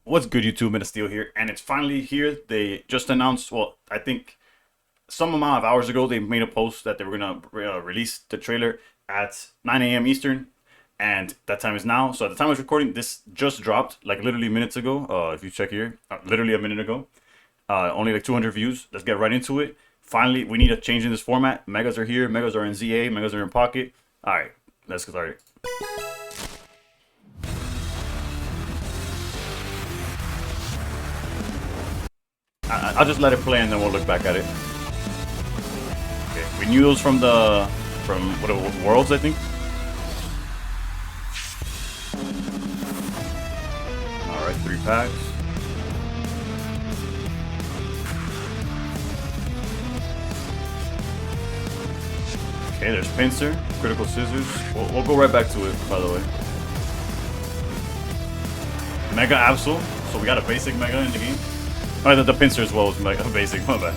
What's good, YouTube? Menaofsteel here, and it's finally here. They just announced, well, I think some amount of hours ago, they made a post that they were gonna release the trailer at 9 a.m. Eastern, and that time is now. So at the time I was recording, this just dropped, like literally minutes ago. If you check here, literally a minute ago. Only like 200 views. Let's get right into it. Finally, we need a change in this format. Megas are here. Megas are in ZA. Megas are in Pocket. All right, let's get started. I'll just let it play and then we'll look back at it. Okay, we knew those from what Worlds, I think. All right, 3 packs. Okay, there's Pincer, Critical Scissors. We'll go right back to it, by the way. Mega Absol. So we got a basic Mega in the game. Oh, the Pincer as well is Mega basic. My bad.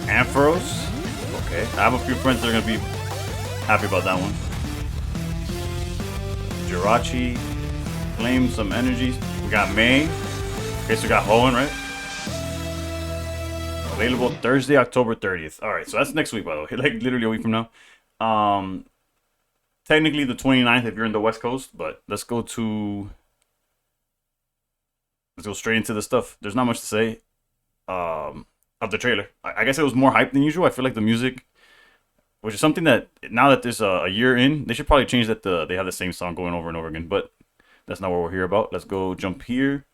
Ampharos. Okay, I have a few friends that are gonna be happy about that one. Jirachi. Flame, some energies. We got May. Okay, so we got Hoenn, right? Available Thursday, October 30th. Alright, so that's next week, by the way. Like literally a week from now. Technically the 29th if you're in the West Coast, but let's go straight into the stuff. There's not much to say of the trailer. I guess it was more hype than usual. I feel like the music, which is something that now that there's a year in, they should probably change that they have the same song going over and over again, but that's not what we're here about. Let's go jump here.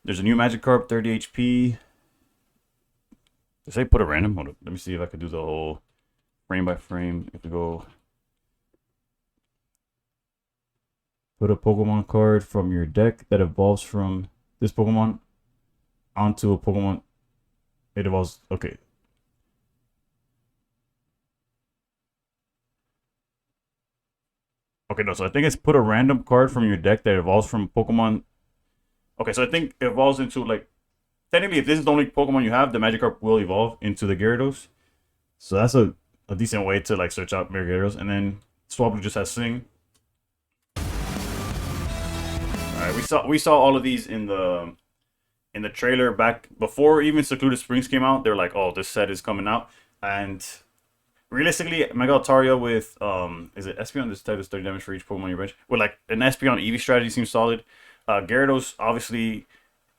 There's a new Magikarp, 30 HP. Did they put a random? Hold up. Let me see if I could do the whole frame by frame. If we go put a Pokemon card from your deck that evolves from this Pokemon onto a Pokemon. It evolves. Okay. Okay, no, so I think it's put a random card from your deck that evolves from Pokemon. Okay, so I think it evolves into like, technically if this is the only Pokemon you have, the Magikarp will evolve into the Gyarados. So that's a decent way to like search out Mega Gyarados. And then Swablu just has Sing. Alright, we saw all of these in the trailer back before even Secluded Springs came out. They're like, oh, this set is coming out. And realistically, Mega Altaria with is it Espeon? This type is 30 damage for each Pokemon you bench. With like an Espeon Eevee strategy seems solid. Gyarados, obviously,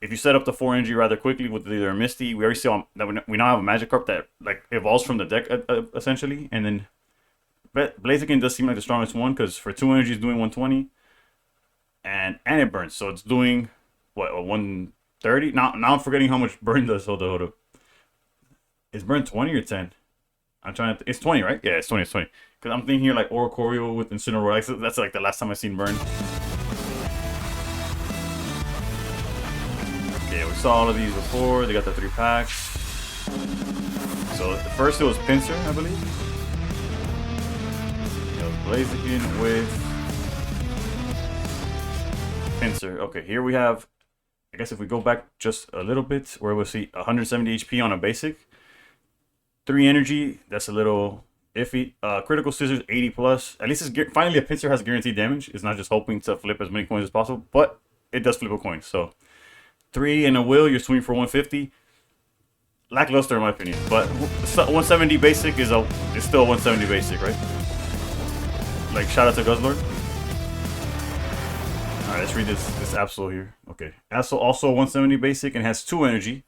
if you set up the 4 energy rather quickly with either a Misty, we already saw that we now have a Magikarp that like evolves from the deck essentially, and then Blaziken does seem like the strongest one because for 2 energy it's doing 120, and it burns, so it's doing what 130. Now I'm forgetting how much burn does. Hold up. Is burn 20 or 10? I'm trying to. It's 20, right? Yeah, it's 20. It's 20. Because I'm thinking here like Oricorio with Incineroar. That's like the last time I seen burn. Okay, we saw all of these before. They got the 3 packs. So the first it was Pincer, I believe. It was Blaziken with Pincer. Okay, here we have. I guess if we go back just a little bit, where we'll see 170 HP on a basic. 3 energy, that's a little iffy. Critical Scissors, 80 plus. At least it's finally a Pincer has guaranteed damage. It's not just hoping to flip as many coins as possible, but it does flip a coin. So 3 and a will, you're swinging for 150. Lackluster in my opinion, but 170 basic is still 170 basic, right? Like shout out to Guzzlord. All right, let's read this Absol here. Okay, Absol also 170 basic and has 2 energy.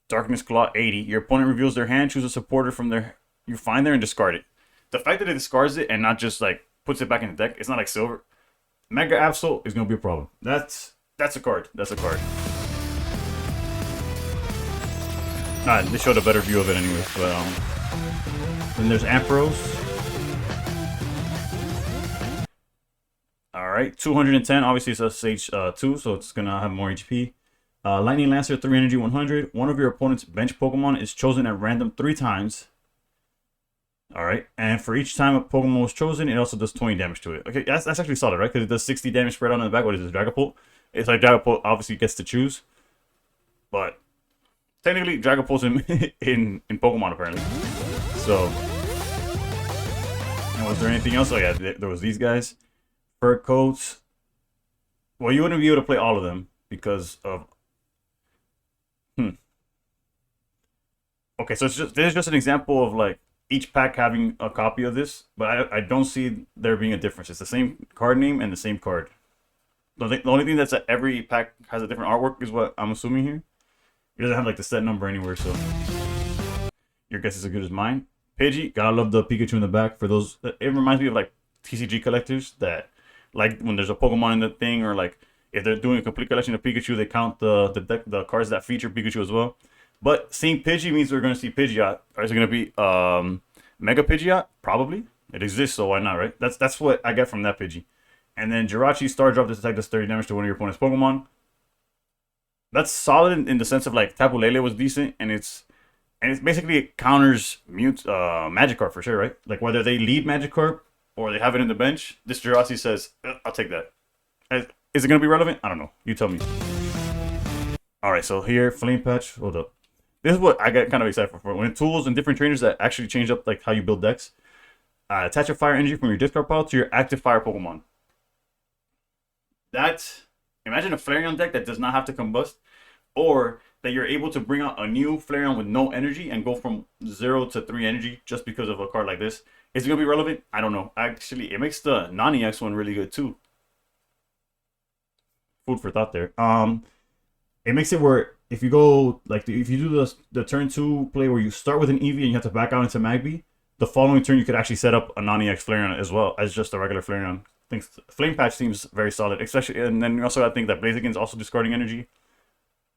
Darkness Claw 80. Your opponent reveals their hand, choose a supporter from their you find there and discard it. The fact that it discards it and not just like puts it back in the deck, it's not like silver. Mega Absol is gonna be a problem. That's a card. That's a card. Nah, they showed a better view of it anyways. But then there's Ampharos. All right, 210. Obviously it's a stage 2, so it's gonna have more HP. Lightning Lancer, 3 energy, 100. One of your opponent's bench Pokemon is chosen at random 3 times. Alright, and for each time a Pokemon was chosen, it also does 20 damage to it. Okay, that's actually solid, right? Because it does 60 damage spread out on the back. What is this, Dragapult? It's like Dragapult obviously gets to choose. But technically, Dragapult's in Pokemon, apparently. So, and Was there anything else? Oh yeah, there was these guys. Fur coats. Well, you wouldn't be able to play all of them because of. Hmm. Okay, so it's just this is just an example of like each pack having a copy of this, but I don't see there being a difference. It's the same card name and the same card. The only thing that's that every pack has a different artwork is what I'm assuming here. It doesn't have like the set number anywhere, so your guess is as good as mine. Pidgey, gotta love the Pikachu in the back. For those, it reminds me of like TCG collectors that like when there's a Pokemon in the thing, or like if they're doing a complete collection of Pikachu, they count the cards that feature Pikachu as well. But seeing Pidgey means we're gonna see Pidgeot. Or is it gonna be Mega Pidgeot? Probably. It exists, so why not, right? That's what I get from that Pidgey. And then Jirachi Star Drop. This attack does 30 damage to one of your opponent's Pokemon. That's solid in the sense of like Tapu Lele was decent, and it's basically it counters mute Magikarp for sure, right? Like whether they lead Magikarp or they have it in the bench, this Jirachi says, I'll take that. Is it gonna be relevant? I don't know. You tell me. All right, so here Flame Patch. Hold up. This is what I get kind of excited for. When tools and different trainers that actually change up like how you build decks. Attach a fire energy from your discard pile to your active fire Pokemon. Imagine a Flareon deck that does not have to combust, or that you're able to bring out a new Flareon with no energy and go from 0 to 3 energy just because of a card like this. Is it gonna be relevant? I don't know. Actually, it makes the Nani X one really good too. Food for thought there. It makes it where if you go like if you do the turn 2 play where you start with an Eevee and you have to back out into Magby, the following turn you could actually set up a Nani X Flareon as well as just a regular Flareon. I think Flame Patch seems very solid, especially, and then you also got to think that Blaziken is also discarding energy.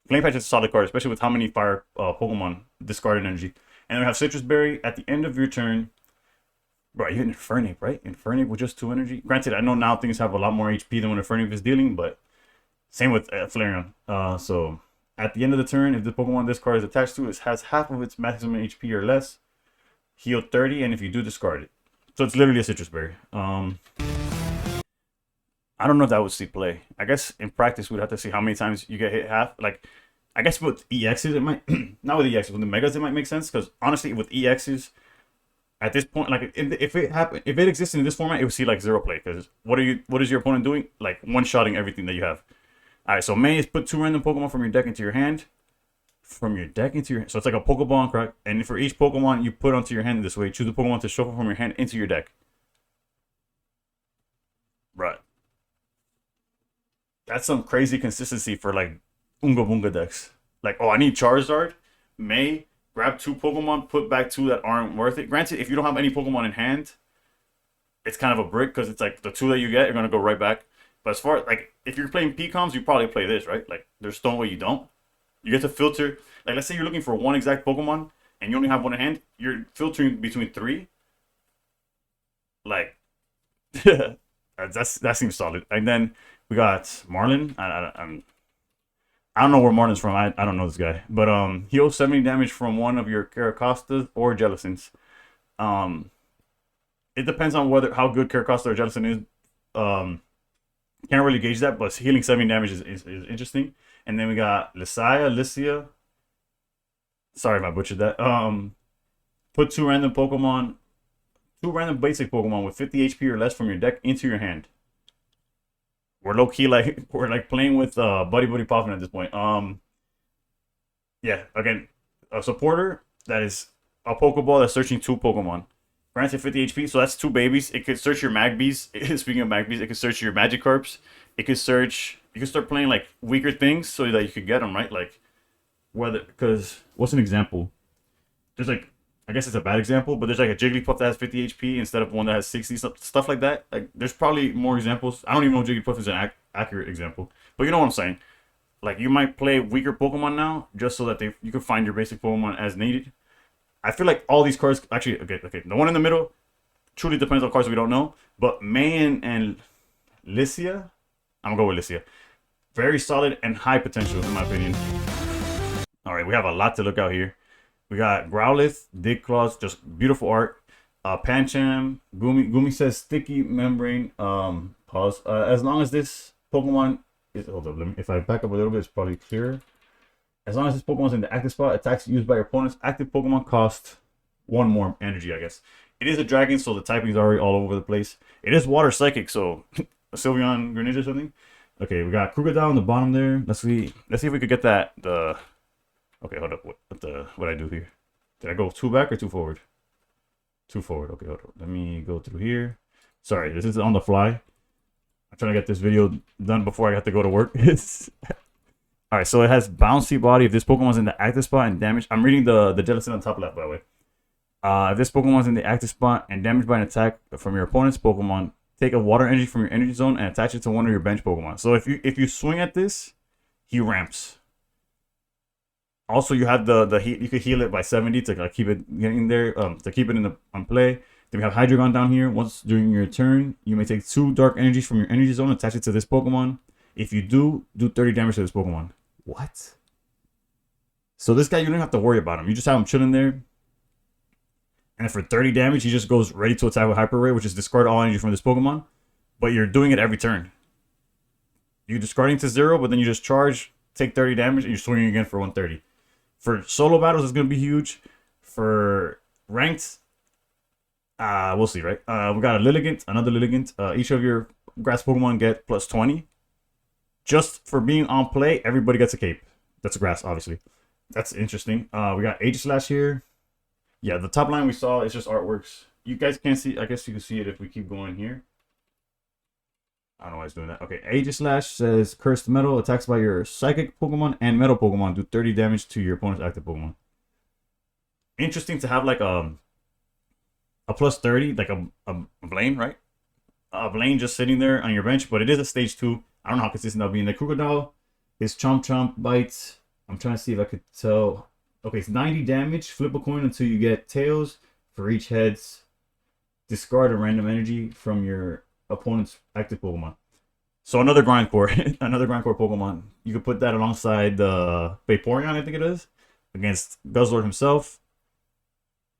Flame Patch is a solid card, especially with how many fire Pokemon discarded energy. And then we have Citrus Berry at the end of your turn. Bro, you hit Infernape, right? Infernape with just 2 energy. Granted, I know now things have a lot more HP than when Infernape is dealing, but same with Flareon. So at the end of the turn, if the Pokemon this card is attached to, it has half of its maximum HP or less. Heal 30, and if you do, discard it. So it's literally a Citrus Berry. I don't know if that would see play. I guess in practice we'd have to see how many times you get hit half. Like, I guess with EXs it might not with EXs, with the Megas it might make sense, because honestly with EXs at this point, like if it existed in this format, it would see like 0 play, because what is your opponent doing? Like one-shotting everything that you have. All right, so main is put 2 random Pokemon from your deck into your hand. From your deck into your, so it's like a Pokeball, correct? And for each Pokemon you put onto your hand this way, choose a Pokemon to shuffle from your hand into your deck. Right. That's some crazy consistency for like Unga Bunga decks. Like, oh, I need Charizard. May grab 2 Pokemon, put back 2 that aren't worth it. Granted, if you don't have any Pokemon in hand, it's kind of a brick, because it's like the 2 that you get are gonna go right back. But as far as like if you're playing PComs, you probably play this, right? Like there's no way you don't. You get to filter. Like let's say you're looking for one exact Pokemon and you only have one in hand. You're filtering between 3. Like that seems solid. And then we got Marlin. I don't know where Marlin's from. I don't know this guy. But heal 70 damage from one of your Caracostas or Jellicents. It depends on how good Caracosta or Jellicent is. Can't really gauge that, but healing 70 damage is interesting. And then we got Lycia. Sorry if I butchered that. Put 2 random Pokemon, 2 random basic Pokemon with 50 HP or less from your deck into your hand. We're low key like playing with Buddy Poffin at this point. Yeah, again, a supporter that is a Pokeball that's searching 2 Pokemon. Granted 50 HP, so that's 2 babies. It could search your Magbies. Speaking of Magbies, it could search your Magikarps. It could search. You could start playing like weaker things so that you could get them, right. Like whether, because what's an example? There's like, I guess it's a bad example, but there's like a Jigglypuff that has 50 HP instead of one that has 60, stuff like that. Like there's probably more examples. I don't even know if Jigglypuff is an accurate example, but you know what I'm saying. Like you might play weaker Pokemon now just so that you can find your basic Pokemon as needed. I feel like all these cards actually okay. The one in the middle truly depends on cards we don't know, but Mayan and Lycia, I'm gonna go with Lycia. Very solid and high potential in my opinion. All right, we have a lot to look out here. We got Growlithe, Dig Claws, just beautiful art. Pancham, Gumi says sticky membrane. Pause. As long as this Pokemon is, hold up, if I back up a little bit, it's probably clearer. As long as this Pokemon's in the active spot, attacks used by your opponent's active Pokemon cost 1 more energy, I guess. It is a dragon, so the typing is already all over the place. It is water psychic, so a Sylveon Greninja or something. Okay, we got Krookodile on the bottom there. Let's see if we could get that. Okay, hold up. What I do here? Did I go 2 back or 2 forward? 2 forward. Okay, hold up. Let me go through here. Sorry, this is on the fly. I'm trying to get this video done before I have to go to work. All right, so it has bouncy body. If this Pokemon's in the active spot and damaged, I'm reading the gelatin on top left, by the way. If this Pokemon's in the active spot and damaged by an attack from your opponent's Pokemon, take a water energy from your energy zone and attach it to one of your bench Pokemon. So if you swing at this, he ramps. Also, you have the heat. You could heal it by 70 to keep it getting there. To keep it on play. Then we have Hydreigon down here. Once during your turn, you may take 2 dark energies from your energy zone, attach it to this Pokemon. If you do 30 damage to this Pokemon. What? So this guy, you don't have to worry about him. You just have him chilling there. And for 30 damage, he just goes ready to attack with Hyper Ray, which is discard all energy from this Pokemon. But you're doing it every turn. You're discarding to 0, but then you just charge, take 30 damage, and you're swinging again for 130. For solo battles, it's going to be huge. For ranked, we'll see, right? We got a Lilligant, another Lilligant. Each of your grass Pokemon get plus 20. Just for being on play, everybody gets a cape. That's grass, obviously. That's interesting. We got Aegislash here. Yeah, the top line we saw is just artworks. You guys can't see. I guess you can see it if we keep going here. I don't know why it's doing that. Okay, Aegislash says Cursed Metal attacks by your Psychic Pokemon and Metal Pokemon do 30 damage to your opponent's active Pokemon. Interesting to have like a plus 30, like a Blaine, right? A Blaine just sitting there on your bench, but it is a stage 2. I don't know how consistent that'll be. In the Krookodile, his Chomp Chomp bites. I'm trying to see if I could tell. Okay, it's 90 damage. Flip a coin until you get tails. For each heads, discard a random energy from your opponent's active Pokemon. So another Grindcore, another Grindcore Pokemon. You could put that alongside the Vaporeon, I think it is, against Guzzlord himself.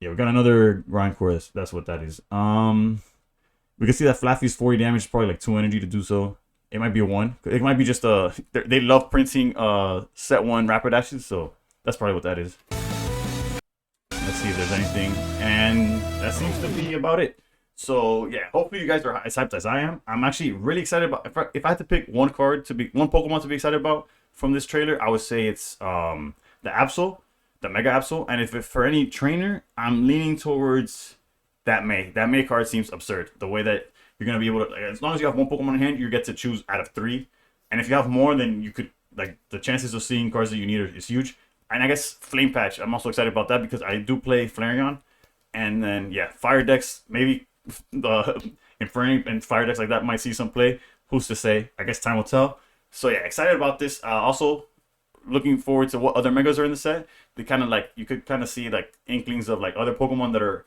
Yeah, we got another Grindcore. That's what that is. We can see that Flaffy's 40 damage is probably like 2 energy to do so. It might be a 1. It might be just they love printing set 1 rapid dashes, so that's probably what that is. Let's see if there's anything, and that seems to be about it. So yeah, hopefully you guys are as hyped as I am. I'm actually really excited about. If I had to pick one Pokemon to be excited about from this trailer, I would say it's the Absol, the Mega Absol. And if for any trainer, I'm leaning towards that May. That May card seems absurd. The way that you're gonna be able to, as long as you have 1 Pokemon in hand, you get to choose out of 3. And if you have more, then you could, like, the chances of seeing cards that you need is huge. And I guess Flame Patch, I'm also excited about that because I do play Flareon. And then yeah, Fire decks, maybe the Inferno and Fire decks like that might see some play. Who's to say? I guess time will tell. So yeah, excited about this. Also looking forward to what other Megas are in the set. They kind of like, you could kind of see like inklings of like other Pokemon that are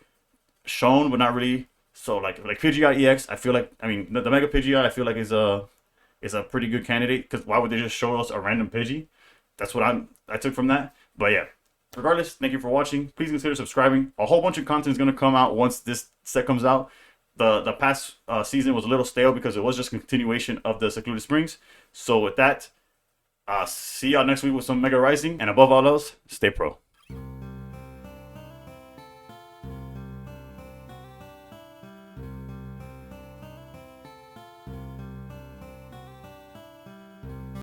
shown but not really. So like Pidgeot EX, I feel like, I mean the Mega Pidgeot I feel like is a pretty good candidate, because why would they just show us a random Pidgey? That's what I took from that. But yeah, regardless, thank you for watching. Please consider subscribing. A whole bunch of content is going to come out once this set comes out. The past season was a little stale because it was just a continuation of the Secluded Springs. So with that, see y'all next week with some Mega Rising, and above all else, stay pro.